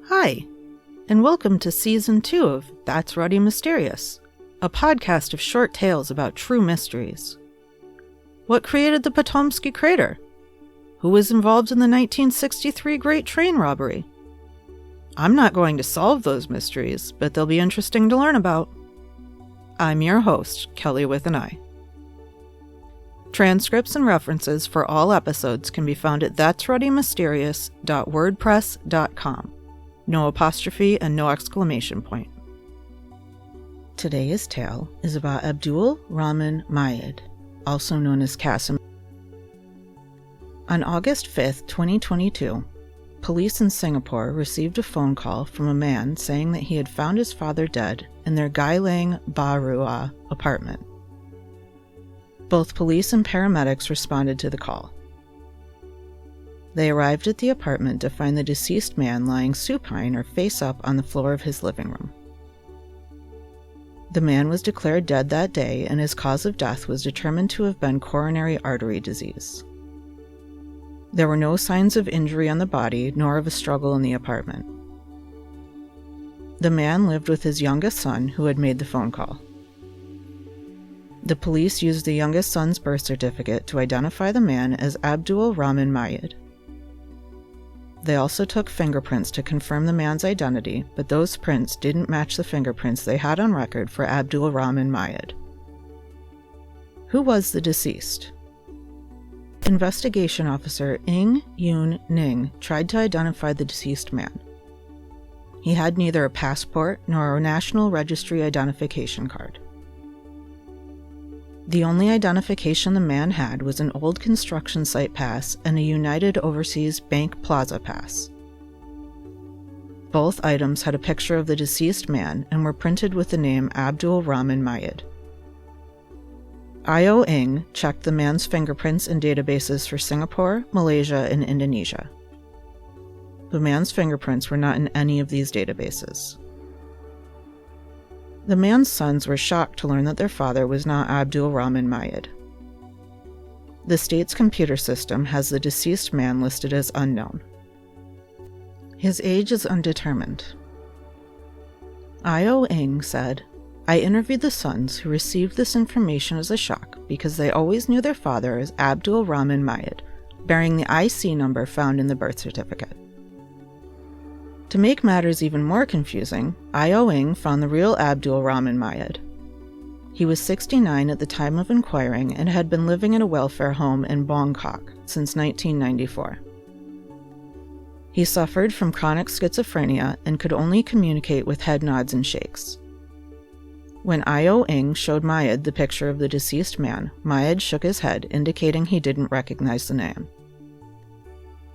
Hi, and welcome to Season 2 of That's Ruddy Mysterious, a podcast of short tales about true mysteries. What created the Potomsky Crater? Who was involved in the 1963 Great Train Robbery? I'm not going to solve those mysteries, but they'll be interesting to learn about. I'm your host, Kelly with an I. Transcripts and references for all episodes can be found at that'sruddymysterious.wordpress.com. No apostrophe and no exclamation point. Today's tale is about Abdul Rahman Majid, also known as Kassim. On August 5th, 2022, police in Singapore received a phone call from a man saying that he had found his father dead in their Geylang Bahru apartment. Both police and paramedics responded to the call. They arrived at the apartment to find the deceased man lying supine or face up on the floor of his living room. The man was declared dead that day, and his cause of death was determined to have been coronary artery disease. There were no signs of injury on the body, nor of a struggle in the apartment. The man lived with his youngest son, who had made the phone call. The police used the youngest son's birth certificate to identify the man as Abdul Rahman Majid. They also took fingerprints to confirm the man's identity, but those prints didn't match the fingerprints they had on record for Abdul Rahman Majid. Who was the deceased? Investigation Officer Ng Yoon Ning tried to identify the deceased man. He had neither a passport nor a National Registry identification card. The only identification the man had was an old construction site pass and a United Overseas Bank Plaza pass. Both items had a picture of the deceased man and were printed with the name Abdul Rahman Majid. I.O. Ng checked the man's fingerprints in databases for Singapore, Malaysia, and Indonesia. The man's fingerprints were not in any of these databases. The man's sons were shocked to learn that their father was not Abdul Rahman Majid. The state's computer system has the deceased man listed as unknown. His age is undetermined. I.O. Ng said, "I interviewed the sons who received this information as a shock because they always knew their father as Abdul Rahman Majid, bearing the IC number found in the birth certificate." To make matters even more confusing, I.O. Ng found the real Abdul Rahman Majid. He was 69 at the time of inquiring and had been living in a welfare home in Bangkok since 1994. He suffered from chronic schizophrenia and could only communicate with head nods and shakes. When I.O. Ng showed Majid the picture of the deceased man, Majid shook his head, indicating he didn't recognize the name.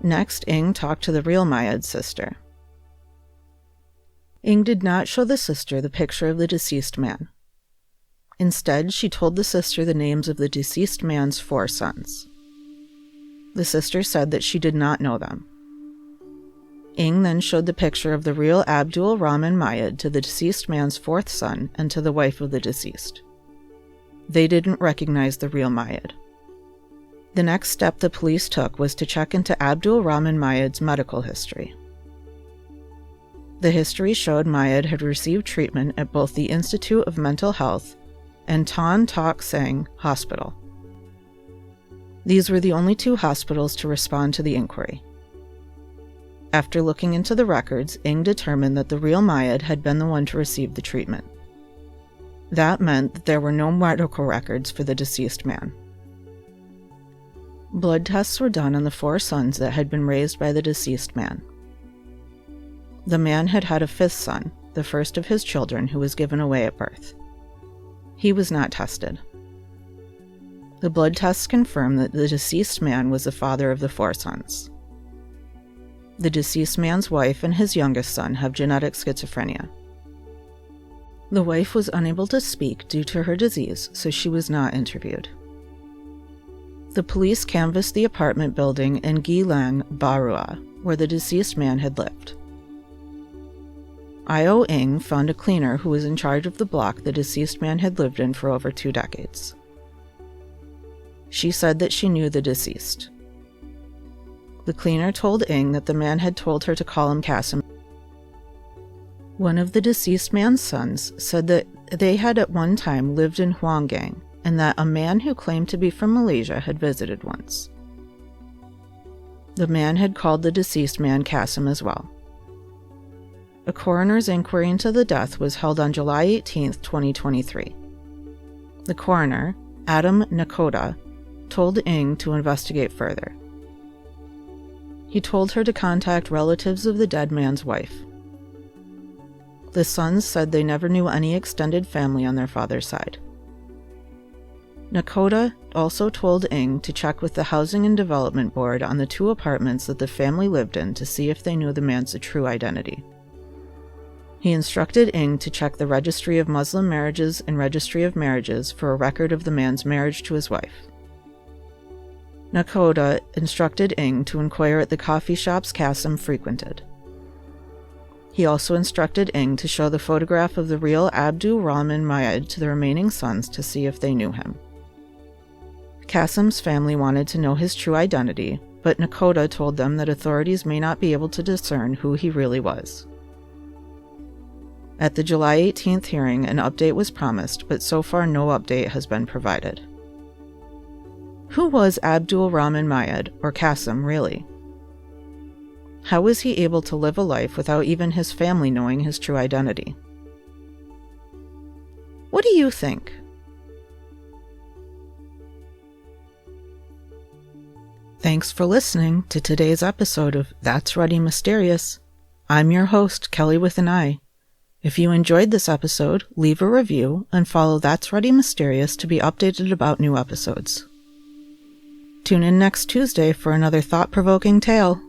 Next, Ng talked to the real Majid's sister. Ng did not show the sister the picture of the deceased man. Instead, she told the sister the names of the deceased man's 4 sons. The sister said that she did not know them. Ng then showed the picture of the real Abdul Rahman Majid to the deceased man's 4th son and to the wife of the deceased. They didn't recognize the real Majid. The next step the police took was to check into Abdul Rahman Majid's medical history. The history showed Majid had received treatment at both the Institute of Mental Health and Tan Tock Seng Hospital. These were the only 2 hospitals to respond to the inquiry. After looking into the records, Ng determined that the real Majid had been the one to receive the treatment. That meant that there were no medical records for the deceased man. Blood tests were done on the 4 sons that had been raised by the deceased man. The man had had a 5th son, the first of his children, who was given away at birth. He was not tested. The blood tests confirmed that the deceased man was the father of the 4 sons. The deceased man's wife and his youngest son have genetic schizophrenia. The wife was unable to speak due to her disease, so she was not interviewed. The police canvassed the apartment building in Geylang Bahru, where the deceased man had lived. I.O. Ng found a cleaner who was in charge of the block the deceased man had lived in for over 2 decades. She said that she knew the deceased. The cleaner told Ng that the man had told her to call him Kassim. One of the deceased man's sons said that they had at one time lived in Huanggang and that a man who claimed to be from Malaysia had visited once. The man had called the deceased man Kassim as well. A coroner's inquiry into the death was held on July 18, 2023. The coroner, Adam Nakoda, told Ng to investigate further. He told her to contact relatives of the dead man's wife. The sons said they never knew any extended family on their father's side. Nakoda also told Ng to check with the Housing and Development Board on the 2 apartments that the family lived in to see if they knew the man's true identity. He instructed Ng to check the Registry of Muslim Marriages and Registry of Marriages for a record of the man's marriage to his wife. Nakoda instructed Ng to inquire at the coffee shops Kassim frequented. He also instructed Ng to show the photograph of the real Abdul Rahman Majid to the remaining sons to see if they knew him. Kassim's family wanted to know his true identity, but Nakoda told them that authorities may not be able to discern who he really was. At the July 18th hearing, an update was promised, but so far no update has been provided. Who was Abdul Rahman Majid, or Kassim, really? How was he able to live a life without even his family knowing his true identity? What do you think? Thanks for listening to today's episode of That's Ruddy Mysterious. I'm your host, Kelly with an I. If you enjoyed this episode, leave a review and follow That's Ruddy Mysterious to be updated about new episodes. Tune in next Tuesday for another thought-provoking tale.